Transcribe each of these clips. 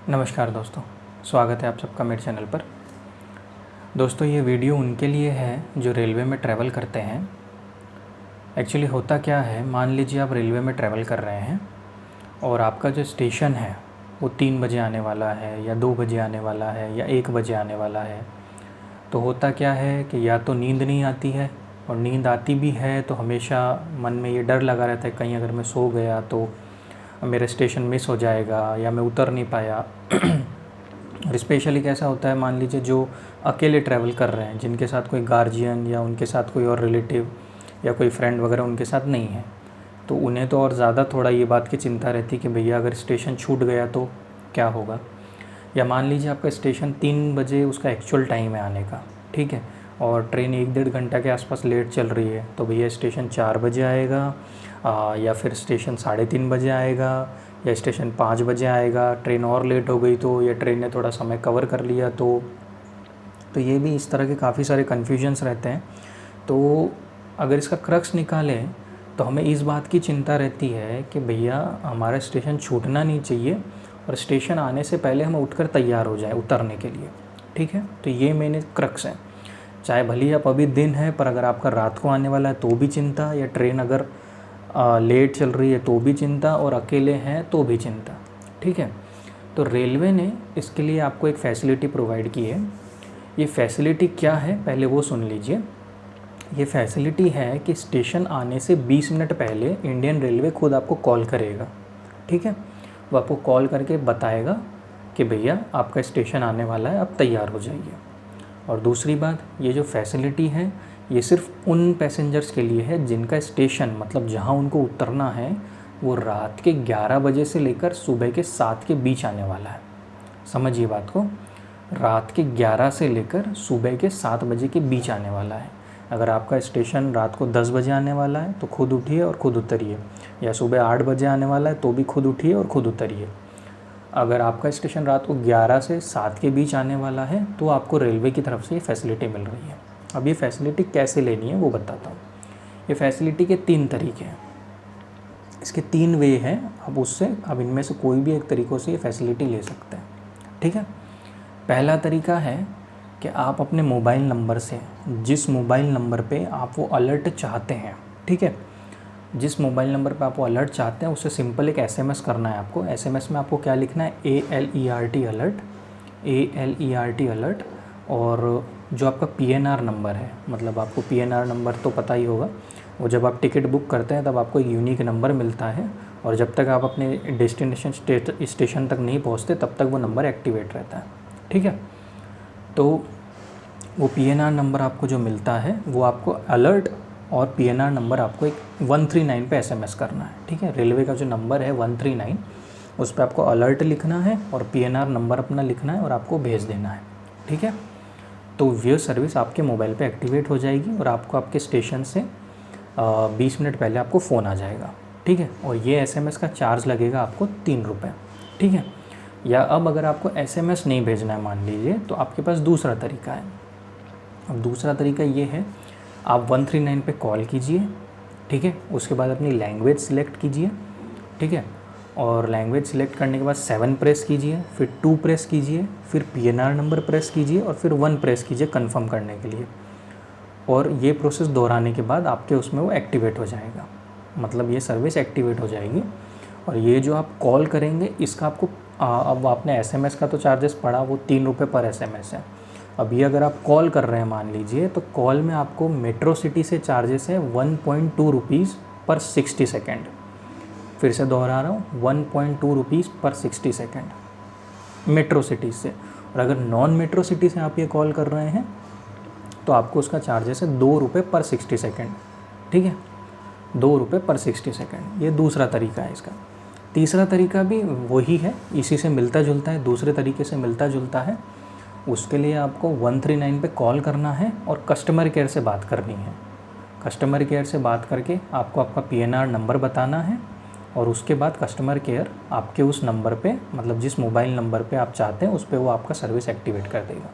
नमस्कार दोस्तों, स्वागत है आप सबका मेरे चैनल पर। दोस्तों ये वीडियो उनके लिए है जो रेलवे में ट्रैवल करते हैं। एक्चुअली होता क्या है, मान लीजिए आप रेलवे में ट्रैवल कर रहे हैं और आपका जो स्टेशन है वो 3 बजे आने वाला है या 2 बजे आने वाला है या 1 बजे आने वाला है। तो होता क्या है कि या तो नींद नहीं आती है, और नींद आती भी है तो हमेशा मन में ये डर लगा रहता है कहीं अगर मैं सो गया तो मेरा स्टेशन मिस हो जाएगा या मैं उतर नहीं पाया। और स्पेशली कैसा होता है, मान लीजिए जो अकेले ट्रैवल कर रहे हैं, जिनके साथ कोई गार्जियन या उनके साथ कोई और रिलेटिव या कोई फ्रेंड वगैरह उनके साथ नहीं है, तो उन्हें तो और ज़्यादा थोड़ा ये बात की चिंता रहती कि भैया अगर स्टेशन छूट गया तो क्या होगा। या मान लीजिए आपका स्टेशन 3 बजे उसका एक्चुअल टाइम है आने का, ठीक है, और ट्रेन 1-1.5 घंटा के आसपास लेट चल रही है, तो भैया स्टेशन 4 बजे आएगा या फिर स्टेशन 3:30 बजे आएगा या स्टेशन 5 बजे आएगा। ट्रेन और लेट हो गई तो, या ट्रेन ने थोड़ा समय कवर कर लिया तो ये भी इस तरह के काफ़ी सारे कन्फ्यूजन्स रहते हैं। तो अगर इसका क्रक्स निकालें तो हमें इस बात की चिंता रहती है कि भैया हमारा स्टेशन छूटना नहीं चाहिए और स्टेशन आने से पहले हम उठकर तैयार हो जाएं उतरने के लिए, ठीक है। तो ये मेन क्रक्स है। चाहे भले ही आप अभी दिन है, पर अगर आपका रात को आने वाला है तो भी चिंता, या ट्रेन अगर लेट चल रही है तो भी चिंता, और अकेले हैं तो भी चिंता, ठीक है। तो रेलवे ने इसके लिए आपको एक फ़ैसिलिटी प्रोवाइड की है। ये फ़ैसिलिटी क्या है पहले वो सुन लीजिए। ये फ़ैसिलिटी है कि स्टेशन आने से 20 मिनट पहले इंडियन रेलवे खुद आपको कॉल करेगा, ठीक है। वो आपको कॉल करके बताएगा कि भैया आपका स्टेशन आने वाला है, आप तैयार हो जाइए। और दूसरी बात, ये जो फैसिलिटी है ये सिर्फ उन पैसेंजर्स के लिए है जिनका स्टेशन, मतलब जहाँ उनको उतरना है, वो रात के 11 बजे से लेकर सुबह के 7 के बीच आने वाला है। समझिए बात को, रात के 11 से लेकर सुबह के 7 बजे के बीच आने वाला है। अगर आपका स्टेशन रात को 10 बजे आने वाला है तो खुद उठिए और खुद उतरिए, या सुबह 8 बजे आने वाला है तो भी खुद उठिए और खुद उतरिए। अगर आपका स्टेशन रात को 11 से 7 के बीच आने वाला है तो आपको रेलवे की तरफ से ये फैसिलिटी मिल रही है। अब ये फैसिलिटी कैसे लेनी है वो बताता हूँ। ये फैसिलिटी के 3 तरीके हैं, इसके 3 वे हैं। अब इनमें से कोई भी एक तरीक़ों से ये फैसिलिटी ले सकते हैं, ठीक है। पहला तरीका है कि आप अपने मोबाइल नंबर से, जिस मोबाइल नंबर पे आप वो अलर्ट चाहते हैं, ठीक है, जिस मोबाइल नंबर पे आप वो अलर्ट चाहते हैं उससे सिंपल एक एसएमएस करना है आपको। एसएमएस में आपको क्या लिखना है, ALERT अलर्ट, ALERT अलर्ट। और जो आपका PNR नंबर है, मतलब आपको PNR नंबर तो पता ही होगा, वो जब आप टिकट बुक करते हैं तब आपको एक यूनिक नंबर मिलता है, और जब तक आप अपने डेस्टिनेशन स्टेशन तक नहीं पहुँचते तब तक वो नंबर एक्टिवेट रहता है, ठीक है। तो वो PNR नंबर आपको जो मिलता है वो आपको अलर्ट और PNR नंबर आपको एक 139 पे SMS करना है, ठीक है। रेलवे का जो नंबर है 139, उस पर आपको अलर्ट लिखना है और PNR नंबर अपना लिखना है और आपको भेज देना है, ठीक है। तो ये सर्विस आपके मोबाइल पे एक्टिवेट हो जाएगी और आपको आपके स्टेशन से 20 मिनट पहले आपको फ़ोन आ जाएगा, ठीक है। और ये SMS का चार्ज लगेगा आपको 3 रुपये, ठीक है। या अब अगर आपको SMS नहीं भेजना है मान लीजिए, तो आपके पास दूसरा तरीका है। अब दूसरा तरीका ये है, आप 139 पे कॉल कीजिए, ठीक है। उसके बाद अपनी लैंग्वेज सिलेक्ट कीजिए, ठीक है। और लैंग्वेज सिलेक्ट करने के बाद 7 प्रेस कीजिए, फिर 2 प्रेस कीजिए, फिर PNR नंबर प्रेस कीजिए और फिर 1 प्रेस कीजिए कंफर्म करने के लिए। और ये प्रोसेस दोहराने के बाद आपके उसमें वो एक्टिवेट हो जाएगा, मतलब ये सर्विस एक्टिवेट हो जाएगी। और ये जो आप कॉल करेंगे इसका आपको अब आपने SMS का तो चार्जेस पड़ा, वो 3 रुपये पर SMS है। अब ये अगर आप कॉल कर रहे हैं मान लीजिए, तो कॉल में आपको मेट्रो सिटी से चार्जेस है 1.2 रुपीज़ पर 60 सेकेंड। फिर से दोहरा रहा हूँ, 1.2 रुपीज़ पर 60 सेकेंड मेट्रो सिटी से। और अगर नॉन मेट्रो सिटी से आप ये कॉल कर रहे हैं तो आपको उसका चार्जेस है 2 रुपये पर 60 सेकेंड, ठीक है, 2 रुपये पर 60 सेकेंड। ये दूसरा तरीका है इसका। तीसरा तरीका भी वही है, इसी से मिलता जुलता है, दूसरे तरीके से मिलता जुलता है। उसके लिए आपको 139 पे कॉल करना है और कस्टमर केयर से बात करनी है। कस्टमर केयर से बात करके आपको आपका PNR नंबर बताना है, और उसके बाद कस्टमर केयर आपके उस नंबर पे, मतलब जिस मोबाइल नंबर पे आप चाहते हैं उस पे वो आपका सर्विस एक्टिवेट कर देगा।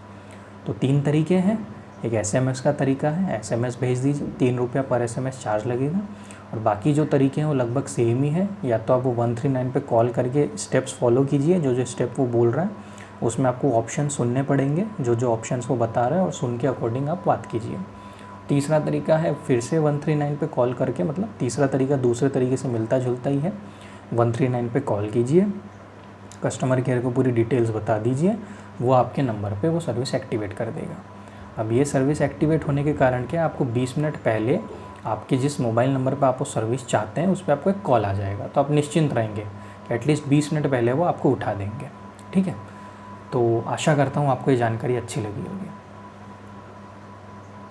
तो 3 तरीके हैं। एक SMS का तरीका है, SMS भेज दीजिए, 3 रुपया पर SMS चार्ज लगेगा। और बाकी जो तरीके हैं वो लगभग सेम ही है। या तो आप वो 139 पे कॉल करके स्टेप्स फॉलो कीजिए, जो जो स्टेप वो बोल रहा है उसमें आपको ऑप्शन सुनने पड़ेंगे, जो जो ऑप्शंस वो बता रहा है, और सुन के अकॉर्डिंग आप बात कीजिए। तीसरा तरीका है फिर से 139 पे कॉल करके, मतलब तीसरा तरीका दूसरे तरीके से मिलता जुलता ही है। 139 पे कॉल कीजिए, कस्टमर केयर को पूरी डिटेल्स बता दीजिए, वो आपके नंबर पे वो सर्विस एक्टिवेट कर देगा। अब ये सर्विस एक्टिवेट होने के कारण क्या, आपको 20 मिनट पहले आपके जिस मोबाइल नंबर पे आप वो सर्विस चाहते हैं उस पर आपको एक कॉल आ जाएगा। तो आप निश्चिंत रहेंगे, एटलीस्ट 20 मिनट पहले वो आपको उठा देंगे। ठीक है, तो आशा करता हूँ आपको ये जानकारी अच्छी लगी होगी।